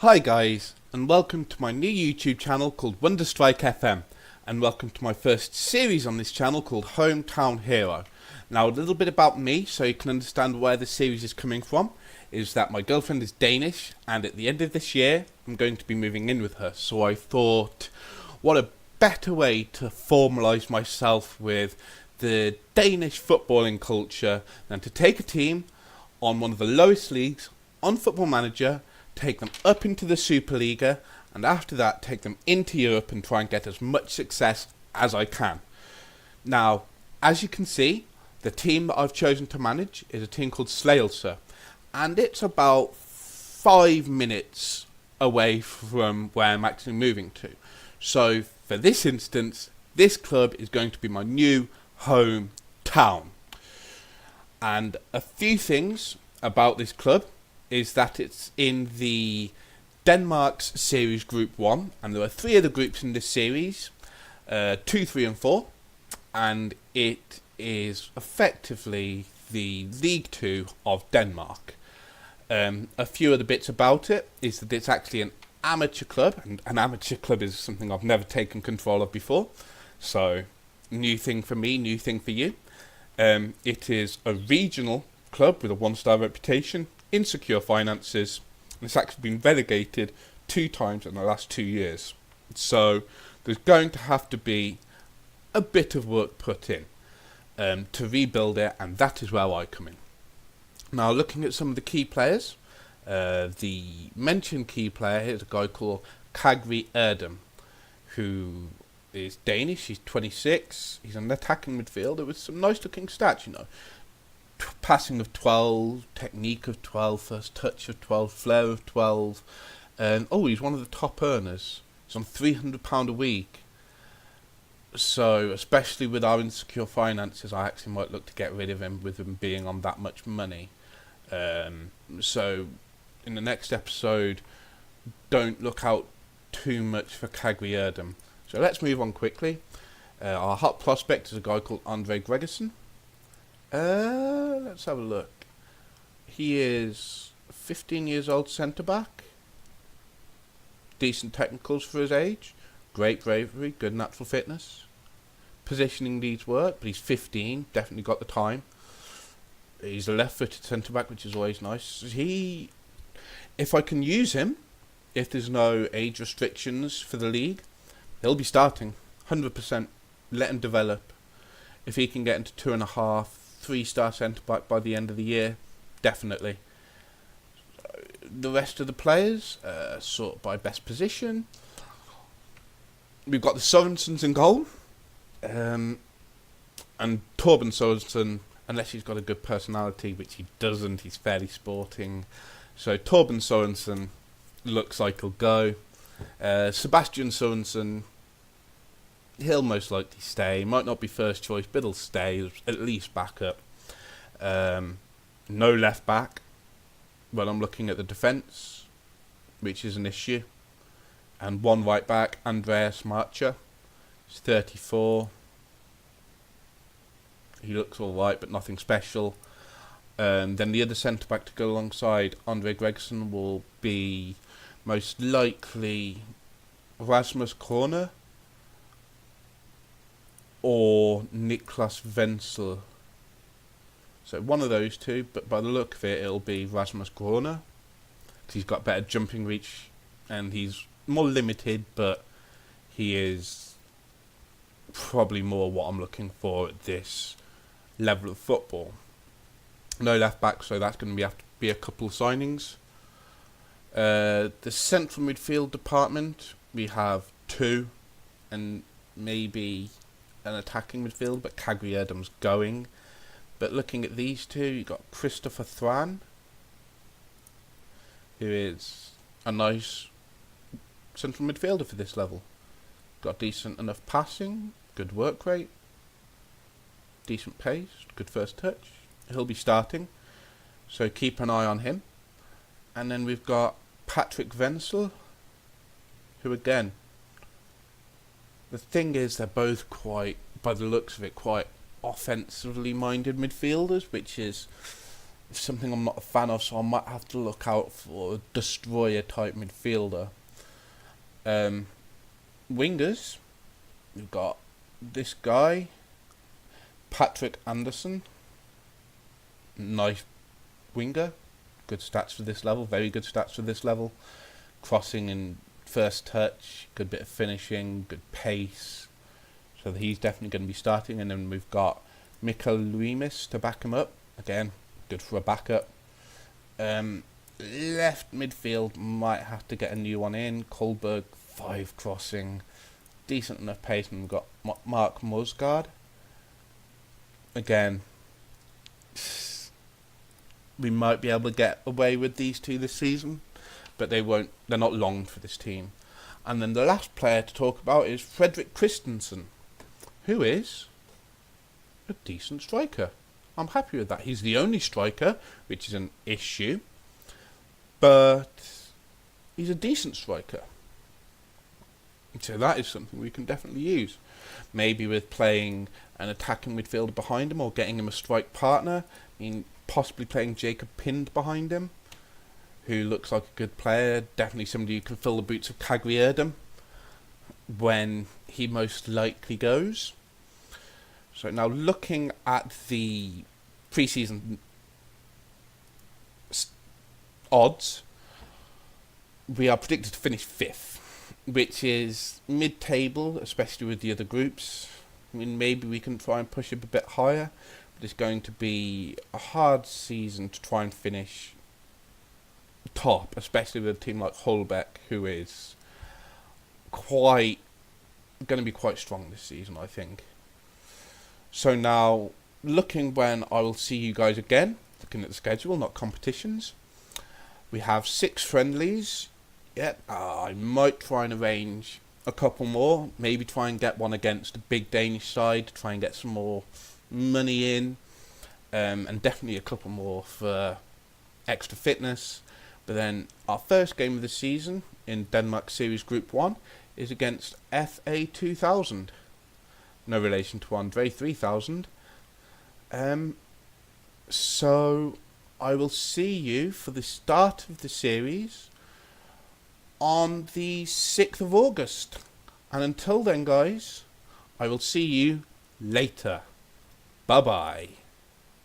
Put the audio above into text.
Hi guys, and welcome to my new YouTube channel called Wonderstrike FM, and welcome to my first series on this channel called Hometown Hero. Now, a little bit about me so you can understand where the series is coming from is that my girlfriend is Danish, and at the end of this year I'm going to be moving in with her, so I thought what a better way to formalise myself with the Danish footballing culture than to take a team on one of the lowest leagues on Football Manager, take them up into the Superliga, and after that take them into Europe and try and get as much success as I can. Now, as you can see, the team that I've chosen to manage is a team called Slagelse, and it's about 5 minutes away from where I'm actually moving to. So for this instance, this club is going to be my new hometown. And a few things about this club is that it's in the Denmark's Series Group 1, and there are 3 other groups in this series, 2, 3 and 4, and it is effectively the League 2 of Denmark. A few other bits about it is that it's actually an amateur club, and an amateur club is something I've never taken control of before, so new thing for me, new thing for you. It is a regional club with a 1-star reputation, insecure finances, and it's actually been relegated 2 times in the last 2 years. So there's going to have to be a bit of work put in to rebuild it, and that is where I come in. Now, looking at some of the key players, the mentioned key player is a guy called Kagri Erdem, who is Danish. He's 26. He's an attacking midfielder with some nice looking stats, passing of 12, technique of 12, first touch of 12, flair of 12, and he's one of the top earners. He's on £300 a week. So, especially with our insecure finances, I actually might look to get rid of him with him being on that much money. So, in the next episode, don't look out too much for Kagri Erdem. So let's move on quickly. Our hot prospect is a guy called Andre Gregersen. Let's have a look. He is 15 years old, centre-back. Decent technicals for his age. Great bravery, good natural fitness. Positioning needs work, but he's 15, definitely got the time. He's a left-footed centre-back, which is always nice. If I can use him, if there's no age restrictions for the league, he'll be starting, 100%. Let him develop. If he can get into 2.5, 3-star centre-back by the end of the year, definitely. The rest of the players, sort by best position. We've got the Sorensens in goal. And Torben Sorensen, unless he's got a good personality, which he doesn't, he's fairly sporting. So Torben Sorensen looks like he'll go. Sebastian Sorensen, he'll most likely stay. Might not be first choice, but he'll stay, at least backup. No left back. Well, I'm looking at the defence, which is an issue. And 1 right back, Andreas Marcher. He's 34. He looks alright, but nothing special. Then the other centre-back to go alongside Andre Gregersen will be most likely Rasmus Korner or Niklas Wenzel. So one of those two, but by the look of it, it'll be Rasmus Korner, because he's got better jumping reach and he's more limited, but he is probably more what I'm looking for at this level of football. No left back, so that's going to have to be a couple of signings. The central midfield department, we have 2 and maybe an attacking midfield, but Kagri Erdem's going. But looking at these 2, you've got Christopher Thran, who is a nice central midfielder for this level. Got decent enough passing, good work rate, decent pace, good first touch. He'll be starting, so keep an eye on him. And then we've got Patrick Wenzel, who again, the thing is they're both quite, by the looks of it, quite offensively minded midfielders, which is something I'm not a fan of, so I might have to look out for a destroyer type midfielder. Wingers, we've got this guy, Patrick Anderson, nice winger, good stats for this level, very good stats for this level, crossing and first touch, good bit of finishing, good pace, so he's definitely going to be starting. And then we've got Mikkel Luimis to back him up, again, good for a backup. Left midfield, might have to get a new one in, Kohlberg, 5 crossing, decent enough pace, and we've got Mark Mosgaard. Again, we might be able to get away with these two this season, but they won't. They're not long for this team. And then the last player to talk about is Fredrik Christensen, who is a decent striker. I'm happy with that. He's the only striker, which is an issue, but he's a decent striker. So that is something we can definitely use. Maybe with playing an attacking midfielder behind him, or getting him a strike partner. I mean, possibly playing Jacob Pind behind him, who looks like a good player. Definitely somebody who can fill the boots of Caglierdam when he most likely goes. So now looking at the pre-season odds, we are predicted to finish 5th, which is mid-table, especially with the other groups. I mean, maybe we can try and push it a bit higher, but it's going to be a hard season to try and finish top, especially with a team like Holbeck, who is going to be quite strong this season, I think. So now, looking when I will see you guys again, looking at the schedule, not competitions, we have 6 friendlies. Yep, I might try and arrange a couple more, maybe try and get one against a big Danish side, try and get some more money in, and definitely a couple more for extra fitness. But then our first game of the season in Denmark Series Group 1 is against FA 2000. No relation to Andre 3000. So I will see you for the start of the series on the 6th of August. And until then, guys, I will see you later. Bye-bye.